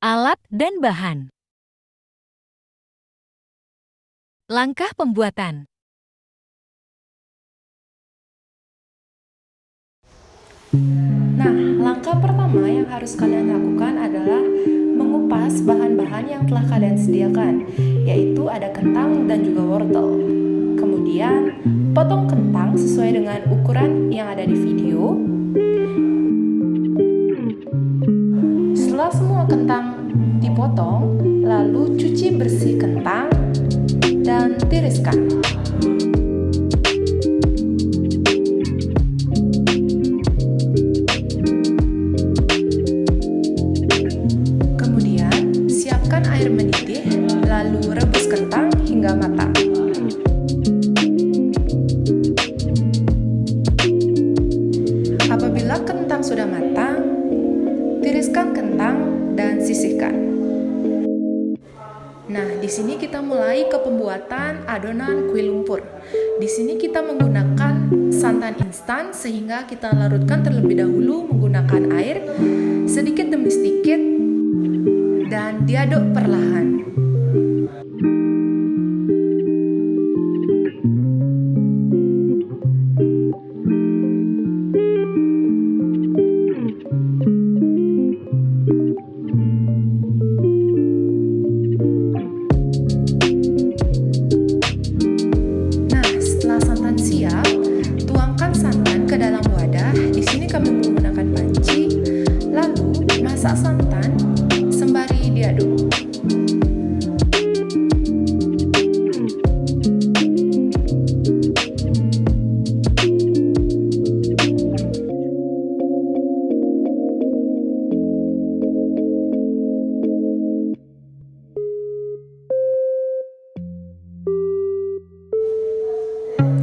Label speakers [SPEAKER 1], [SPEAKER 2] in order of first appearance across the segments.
[SPEAKER 1] Alat dan bahan. Langkah pembuatan.
[SPEAKER 2] Nah, langkah pertama yang harus kalian lakukan adalah mengupas bahan-bahan yang telah kalian sediakan, yaitu ada kentang dan juga wortel. Kemudian, potong kentang sesuai dengan ukuran yang ada di video. Setelah semua kentang dipotong, lalu cuci bersih kentang dan tiriskan. Kemudian, siapkan air mendidih, lalu rebus kentang hingga matang. Apabila kentang sudah matang, tiriskan kentang dan sisihkan. Nah, di sini kita mulai ke pembuatan adonan kue lumpur. Di sini kita menggunakan santan instan sehingga kita larutkan terlebih dahulu menggunakan air sedikit demi sedikit dan diaduk perlahan. Masak santan sembari diaduk.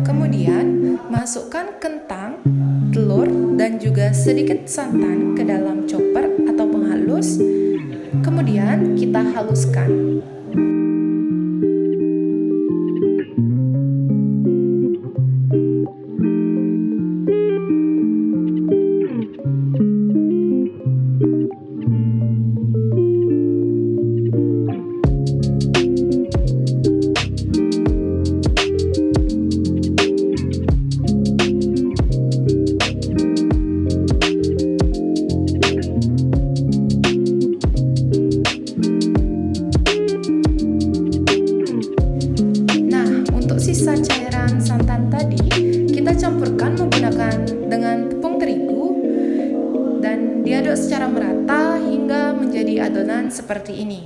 [SPEAKER 2] Kemudian, masukkan kentang, telur, dan juga sedikit santan ke dalam chopper atau penghalus. Kemudian, kita haluskan. Sisa cairan santan tadi kita campurkan menggunakan dengan tepung terigu dan diaduk secara merata hingga menjadi adonan seperti ini.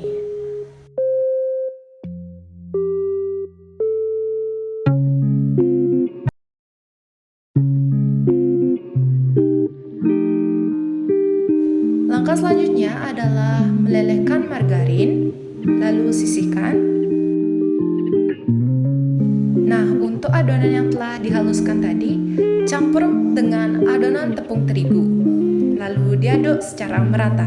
[SPEAKER 2] Langkah selanjutnya adalah melelehkan margarin, lalu sisihkan. Nah, untuk adonan yang telah dihaluskan tadi, campur dengan adonan tepung terigu, lalu diaduk secara merata.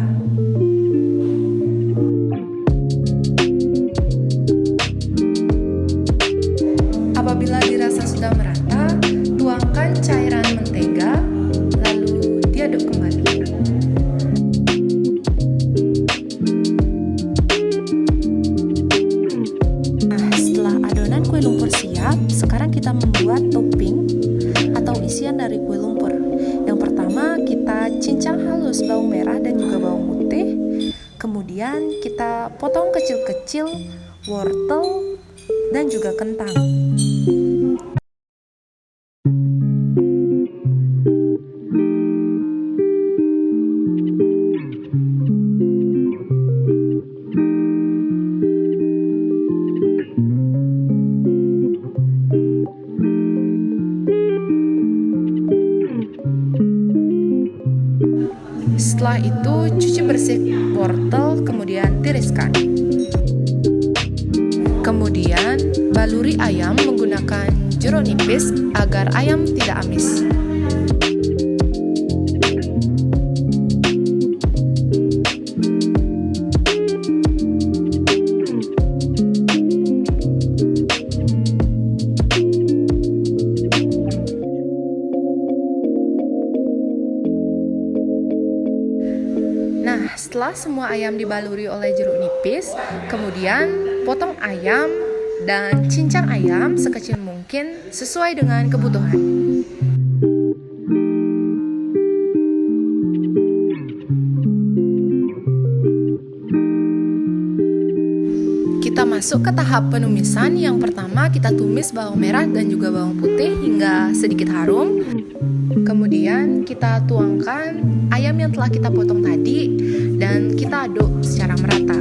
[SPEAKER 2] Apabila dirasa sudah merata, tuangkan cairan mentega, lalu diaduk kembali. Kue lumpur siap, sekarang kita membuat topping atau isian dari kue lumpur. Yang pertama kita cincang halus bawang merah dan juga bawang putih. Kemudian kita potong kecil-kecil wortel dan juga kentang. Setelah itu, cuci bersih wortel, kemudian tiriskan. Kemudian, baluri ayam menggunakan jeruk nipis agar ayam tidak amis. Setelah semua ayam dibaluri oleh jeruk nipis, kemudian potong ayam dan cincang ayam sekecil mungkin sesuai dengan kebutuhan. Kita masuk ke tahap penumisan. Yang pertama kita tumis bawang merah dan juga bawang putih hingga sedikit harum. Kemudian kita tuangkan ayam yang telah kita potong tadi dan kita aduk secara merata.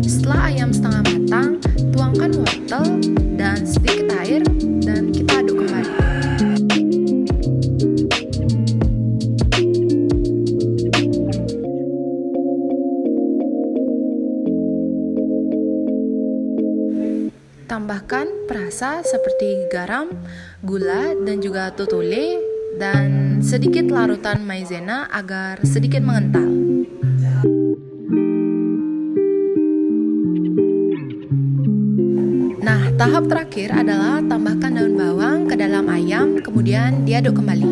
[SPEAKER 2] Setelah ayam setengah matang, tuangkan wortel dan sedikit air dan kita aduk kembali. Tambahkan perasa seperti garam, gula, dan juga tutule, dan sedikit larutan maizena agar sedikit mengental. Nah, tahap terakhir adalah tambahkan daun bawang ke dalam ayam, kemudian diaduk kembali.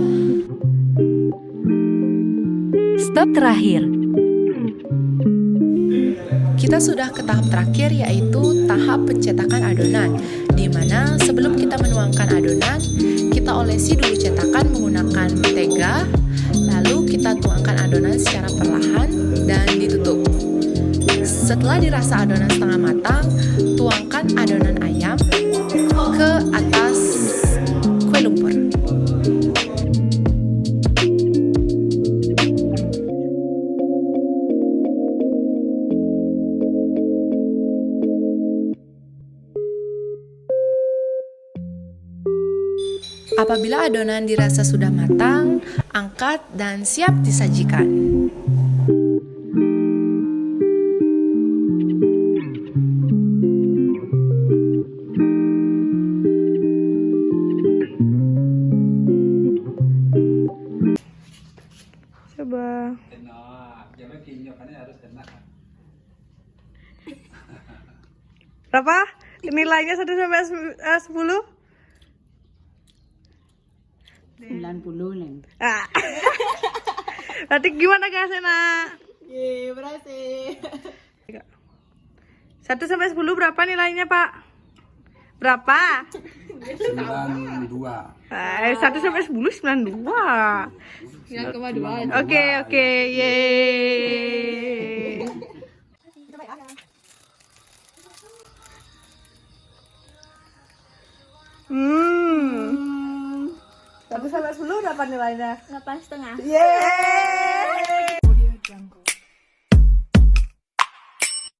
[SPEAKER 1] Step terakhir.
[SPEAKER 2] Kita sudah ke tahap terakhir, yaitu tahap pencetakan adonan, di mana sebelum kita menuangkan adonan, kita olesi dulu cetakan menggunakan mentega, lalu kita tuangkan adonan secara perlahan dan ditutup. Setelah dirasa adonan setengah matang, tuangkan adonan ayam ke atas kue lumpur. Apabila adonan dirasa sudah matang, angkat dan siap disajikan.
[SPEAKER 3] Coba. Berapa? Nilainya 1 sampai 10?
[SPEAKER 4] 90 Len.
[SPEAKER 3] Ah. Berarti gimana guys, Nak?
[SPEAKER 4] Ye, berhasil.
[SPEAKER 3] 1 sampai 10 berapa nilainya, Pak? Berapa?
[SPEAKER 5] 92.
[SPEAKER 3] 1 sampai 10 92.
[SPEAKER 4] 9,2.
[SPEAKER 3] Oke, yeay. Hmm. 1 sampai 10 berapa nilainya?
[SPEAKER 4] 8,5.
[SPEAKER 3] Yeay.